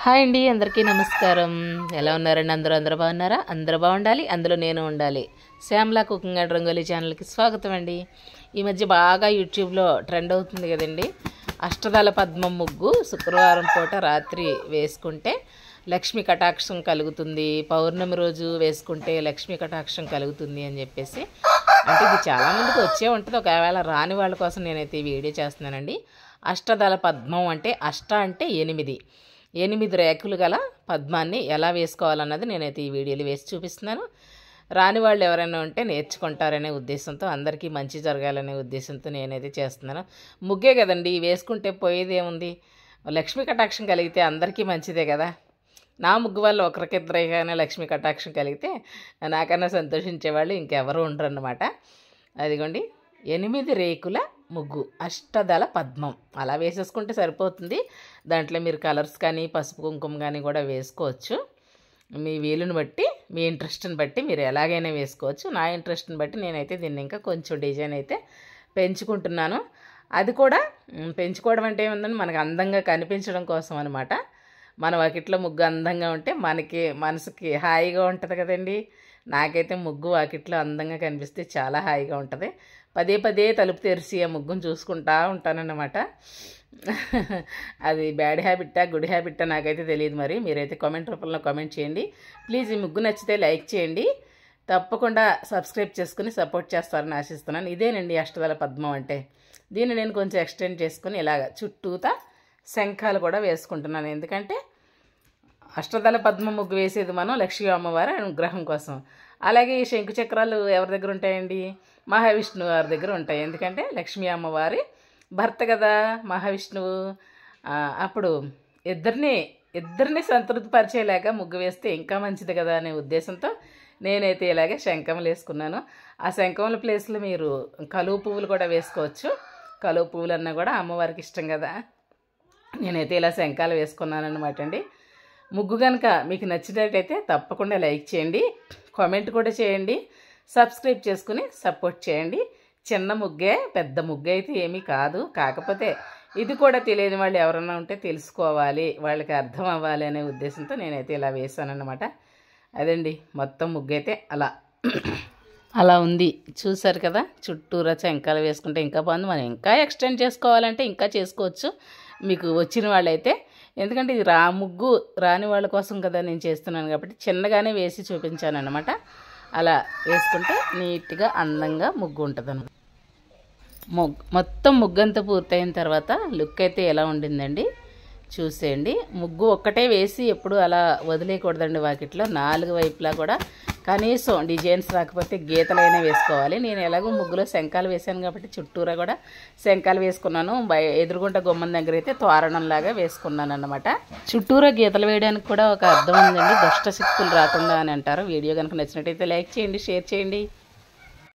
Hi అండి, అందరికీ నమస్కారం. ఎలా ఉన్నారండి? అందరూ బాగున్నారా? అందరూ బాగుండాలి, అందులో నేను ఉండాలి. శ్యామలా కుకింగ్ అండ్ రంగోలీ ఛానల్కి స్వాగతం అండి. ఈ మధ్య బాగా యూట్యూబ్లో ట్రెండ్ అవుతుంది కదండి, అష్టదళ పద్మం ముగ్గు శుక్రవారం పూట రాత్రి వేసుకుంటే లక్ష్మీ కటాక్షం కలుగుతుంది, పౌర్ణమి రోజు వేసుకుంటే లక్ష్మీ కటాక్షం కలుగుతుంది అని చెప్పేసి. అంటే ఇది చాలామందికి వచ్చే ఉంటుంది, ఒకవేళ రాని వాళ్ళ కోసం నేనైతే ఈ వీడియో చేస్తున్నానండి. అష్టదళ పద్మం అంటే అష్ట అంటే 8 రేకులు గల పద్మాన్ని ఎలా వేసుకోవాలన్నది నేనైతే ఈ వీడియోలో వేసి చూపిస్తున్నాను. రాని వాళ్ళు ఎవరైనా ఉంటే నేర్చుకుంటారనే ఉద్దేశంతో, అందరికీ మంచి జరగాలనే ఉద్దేశంతో నేనైతే చేస్తున్నాను. ముగ్గే కదండి, వేసుకుంటే పోయేది ఏముంది? లక్ష్మీ కటాక్షం కలిగితే అందరికీ మంచిదే కదా. నా ముగ్గు వల్ల ఒకరికిద్దరికైనా లక్ష్మీ కటాక్షం కలిగితే నాకన్నా సంతోషించేవాళ్ళు ఇంకెవరు ఉండరు అన్నమాట. అదిగోండి, 8 రేకుల ముగ్గు అష్టదళ పద్మం అలా వేసేసుకుంటే సరిపోతుంది. దాంట్లో మీరు కలర్స్ కానీ పసుపు కుంకుమ కానీ కూడా వేసుకోవచ్చు. మీ వీలుని బట్టి, మీ ఇంట్రెస్ట్ని బట్టి మీరు ఎలాగైనా వేసుకోవచ్చు. నా ఇంట్రెస్ట్ని బట్టి నేనైతే దీన్ని ఇంకా కొంచెం డిజైన్ అయితే పెంచుకుంటున్నాను. అది కూడా పెంచుకోవడం అంటే ఏముందని, మనకు అందంగా కనిపించడం కోసం అనమాట. మన వాకిట్లో ముగ్గు అందంగా ఉంటే మనకి మనసుకి హాయిగా ఉంటుంది కదండి. నాకైతే ముగ్గు వాకిట్లో అందంగా కనిపిస్తే చాలా హాయిగా ఉంటుంది. పదే తలుపు తెరిచి ఆ ముగ్గును చూసుకుంటా ఉంటానన్నమాట. అది బ్యాడ్ హ్యాబిట్టా గుడ్ హ్యాబిట్టా నాకైతే తెలియదు. మరి మీరైతే కామెంట్ రూపంలో కామెంట్ చేయండి ప్లీజ్. ఈ ముగ్గు నచ్చితే లైక్ చేయండి, తప్పకుండా సబ్స్క్రైబ్ చేసుకుని సపోర్ట్ చేస్తారని ఆశిస్తున్నాను. ఇదేనండి అష్టదళ పద్మం అంటే. దీన్ని నేను కొంచెం ఎక్స్టెండ్ చేసుకుని ఇలాగ చుట్టూతా శంఖాలు కూడా వేసుకుంటున్నాను. ఎందుకంటే అష్టదళ పద్మ ముగ్గు వేసేది మనం లక్ష్మీ అమ్మవారి అనుగ్రహం కోసం. అలాగే ఈ శంకు చక్రాలు ఎవరి దగ్గర ఉంటాయండి? మహావిష్ణువు వారి దగ్గర ఉంటాయి. ఎందుకంటే లక్ష్మీ అమ్మవారి భర్త కదా మహావిష్ణువు. అప్పుడు ఇద్దరిని సంతృప్తిపరిచేలాగా ముగ్గు వేస్తే ఇంకా మంచిది కదా అనే ఉద్దేశంతో నేనైతే ఇలాగే శంఖములు వేసుకున్నాను. ఆ శంఖముల ప్లేస్లో మీరు కలువ పువ్వులు కూడా వేసుకోవచ్చు. కలువ పువ్వులు అన్నా కూడా అమ్మవారికి ఇష్టం కదా. నేనైతే ఇలా శంఖాలు వేసుకున్నాను అనమాట అండి. ముగ్గు కనుక మీకు నచ్చినట్టయితే తప్పకుండా లైక్ చేయండి, కామెంట్ కూడా చేయండి, సబ్స్క్రైబ్ చేసుకుని సపోర్ట్ చేయండి. చిన్న ముగ్గే, పెద్ద ముగ్గు అయితే ఏమీ కాదు. కాకపోతే ఇది కూడా తెలియని వాళ్ళు ఎవరైనా ఉంటే తెలుసుకోవాలి, వాళ్ళకి అర్థం అవ్వాలి అనే ఉద్దేశంతో నేనైతే ఇలా వేసానన్నమాట. అదండి మొత్తం ముగ్గు అయితే అలా ఉంది. చూసారు కదా, చుట్టూరా శంఖాలు వేసుకుంటే ఇంకా బాగుంది. మనం ఇంకా ఎక్స్టెండ్ చేసుకోవాలంటే ఇంకా చేసుకోవచ్చు మీకు వచ్చిన వాళ్ళైతే. ఎందుకంటే ఇది ముగ్గు రాని వాళ్ళ కోసం కదా నేను చేస్తున్నాను కాబట్టి చిన్నగానే వేసి చూపించాను అనమాట. అలా వేసుకుంటే నీట్గా అందంగా ముగ్గు ఉంటుంది అన్నమాట. మొత్తం ముగ్గంతా పూర్తయిన తర్వాత లుక్ అయితే ఎలా ఉండిందండి చూసేయండి. ముగ్గు ఒక్కటే వేసి ఎప్పుడు అలా వదిలేయకూడదండి. వాకిట్లో 4 వైపులా కూడా కనీసం డిజైన్స్ రాకపోతే గీతలైనా వేసుకోవాలి. నేను ఎలాగో ముగ్గులో శంఖాలు వేసాను కాబట్టి చుట్టూరా కూడా శంఖాలు వేసుకున్నాను. ఎదురుగుంట గుమ్మం దగ్గర అయితే తోరణంలాగా వేసుకున్నాను అన్నమాట. చుట్టూరా గీతలు వేయడానికి కూడా ఒక అర్థం ఉందండి, దుష్ట శక్తులు రాకుండా అని అంటారు. వీడియో కనుక నచ్చినట్టయితే లైక్ చేయండి, షేర్ చేయండి.